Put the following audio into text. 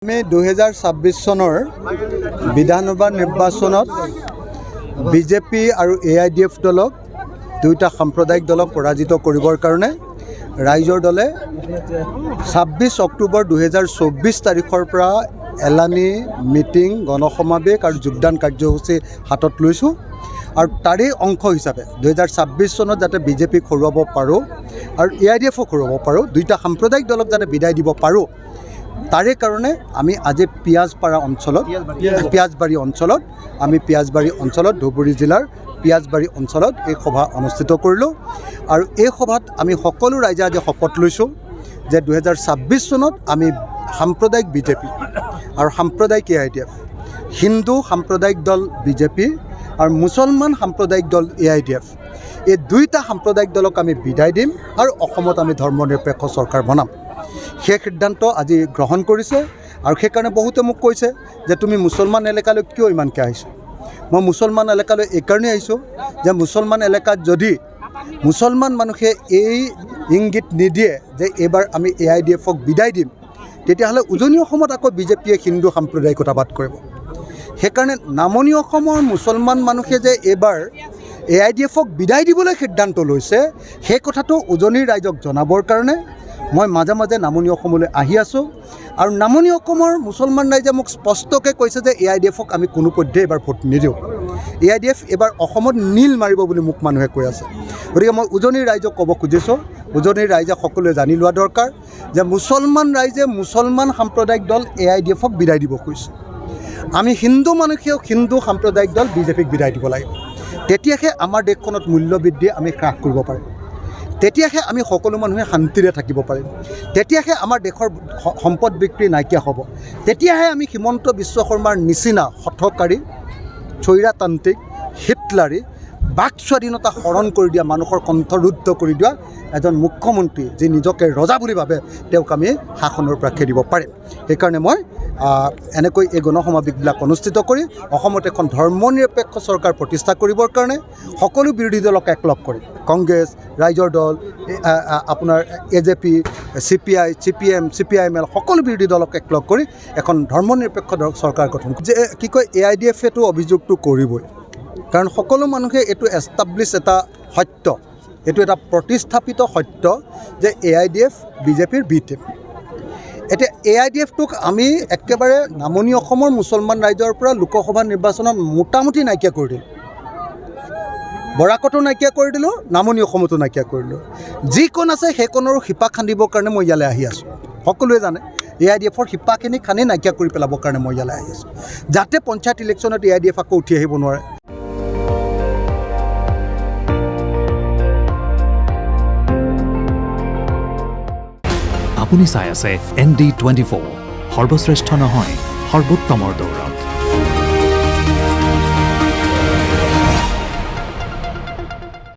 আমি 2026 চনৰ বিধানসভা নিৰ্বাচনত বিজেপি আৰু AIDF দলক দুইটা সাম্প্ৰদায়িক দলক পৰাজিত কৰিবৰ কাৰণে ৰাইজৰ দলে 26 অক্টোবৰ 2024 তাৰিখৰ পৰা এলানি মিটিং গণসমাৱেশ আৰু যোগদান কাৰ্যসূচী হাতত লৈছোঁ আৰু তাৰে অংশ হিচাপে 2026 চনত যাতে বিজেপিক হৰুৱাব পাৰোঁ আৰু AIDFক হৰুৱাব পাৰোঁ, দুইটা সাম্প্ৰদায়িক দলক যাতে বিদায় দিব পাৰোঁ, তাৰে কাৰণে আমি আজি পিয়াজবাৰী অঞ্চলত ধুবুৰী জিলাৰ পিয়াজবাৰী অঞ্চলত এই সভা অনুষ্ঠিত কৰিলোঁ আৰু এই সভাত আমি সকলো ৰাইজে আজি শপত লৈছোঁ যে 2026 চনত আমি সাম্প্ৰদায়িক বিজেপি আৰু সাম্প্ৰদায়িক AIDF, হিন্দু সাম্প্ৰদায়িক দল বিজেপি আৰু মুছলমান সাম্প্ৰদায়িক দল AIDF, এই দুইটা সাম্প্ৰদায়িক দলক আমি বিদায় দিম আৰু অসমত আমি ধৰ্মনিৰপেক্ষ চৰকাৰ বনাম। সেই সিদ্ধান্ত আজি গ্ৰহণ কৰিছে আৰু সেইকাৰণে বহুতে মোক কৈছে যে তুমি মুছলমান এলেকালৈ কিয় ইমানকৈ আহিছা। মই মুছলমান এলেকালৈ এইকাৰণেই আহিছোঁ যে মুছলমান এলেকাত যদি মুছলমান মানুহে এই ইংগিত নিদিয়ে যে এইবাৰ আমি AIDFক বিদায় দিম, তেতিয়াহ'লে উজনি অসমত আকৌ বিজেপিয়ে হিন্দু সাম্প্ৰদায়িকতাবাদ কৰিব। সেইকাৰণে নামনি অসমৰ মুছলমান মানুহে যে এইবাৰ AIDFক বিদায় দিবলৈ সিদ্ধান্ত লৈছে, সেই কথাটো উজনিৰ ৰাইজক জনাবৰ কাৰণে মই মাজে মাজে নামনি অসমলৈ আহি আছোঁ আৰু নামনি অসমৰ মুছলমান ৰাইজে মোক স্পষ্টকৈ কৈছে যে AIDFক আমি কোনোপধ্যে এইবাৰ ভোট নিদিওঁ, AIDF এইবাৰ অসমত নীল মাৰিব বুলি মোক মানুহে কৈ আছে। গতিকে মই উজনিৰ ৰাইজক ক'ব খুজিছোঁ, উজনিৰ ৰাইজে সকলোৱে জানি লোৱা দৰকাৰ যে মুছলমান ৰাইজে মুছলমান সাম্প্ৰদায়িক দল AIDFক বিদায় দিব খুজিছে, আমি হিন্দু মানুহেও হিন্দু সাম্প্ৰদায়িক দল বিজেপিক বিদায় দিব লাগিব। তেতিয়াহে আমাৰ দেশখনত মূল্যবৃদ্ধি আমি হ্ৰাস কৰিব পাৰিম, তেতিয়াহে আমি সকলো মানুহে শান্তিৰে থাকিব পাৰিম, তেতিয়াহে আমাৰ দেশৰ সম্পদ বিক্ৰী নাইকিয়া হ'ব, তেতিয়াহে আমি হিমন্ত বিশ্ব শৰ্মাৰ নিচিনা হঠকাৰী, স্বৈৰতান্ত্ৰিক, হিটলাৰী, বাক স্বাধীনতা হৰণ কৰি দিয়া, মানুহৰ কণ্ঠৰুদ্ধ কৰি দিয়া এজন মুখ্যমন্ত্ৰী যি নিজকে ৰজা বুলি ভাবে, তেওঁক আমি শাসনৰ পৰা খেদিব পাৰিম। সেইকাৰণে মই এনেকৈ এই গণসমাৱেশবিলাক অনুষ্ঠিত কৰি অসমত এখন ধৰ্মনিৰপেক্ষ চৰকাৰ প্ৰতিষ্ঠা কৰিবৰ কাৰণে সকলো বিৰোধী দলক একলগ কৰি কংগ্ৰেছ, ৰাইজৰ দল, আপোনাৰ AJP, CPI, CPM, CPIML সকলো বিৰোধী দলক একলগ কৰি এখন ধৰ্মনিৰপেক্ষ চৰকাৰ গঠন যে কি কয় AIDFেতো অভিযোগটো কৰিবই, কাৰণ সকলো মানুহে এইটো এষ্টাব্লিছ এটা সত্য, এইটো এটা প্ৰতিস্থাপিত সত্য যে AIDF বিজেপিৰ বি টিম। এতিয়া AIDFটোক আমি একেবাৰে নামনি অসমৰ মুছলমান ৰাইজৰ পৰা লোকসভা নিৰ্বাচনত মোটামুটি নাইকিয়া কৰি দিলোঁ, বৰাকতো নাইকিয়া কৰি দিলোঁ, নামনি অসমতো নাইকিয়া কৰি দিলোঁ, যিকণ আছে সেইকণৰো শিপা খান্দিবৰ কাৰণে মই ইয়ালৈ আহি আছোঁ। সকলোৱে জানে AIDFৰ শিপাখিনি খান্দি নাইকিয়া কৰি পেলাবৰ কাৰণে মই ইয়ালৈ আহি আছোঁ, যাতে পঞ্চায়ত ইলেকশ্যনত AIDF আকৌ উঠি আহিব নোৱাৰে। আপুনি চাই আছে ND24, সৰ্বশ্ৰেষ্ঠ নহয় সৰ্বোত্তমৰ দৌৰত।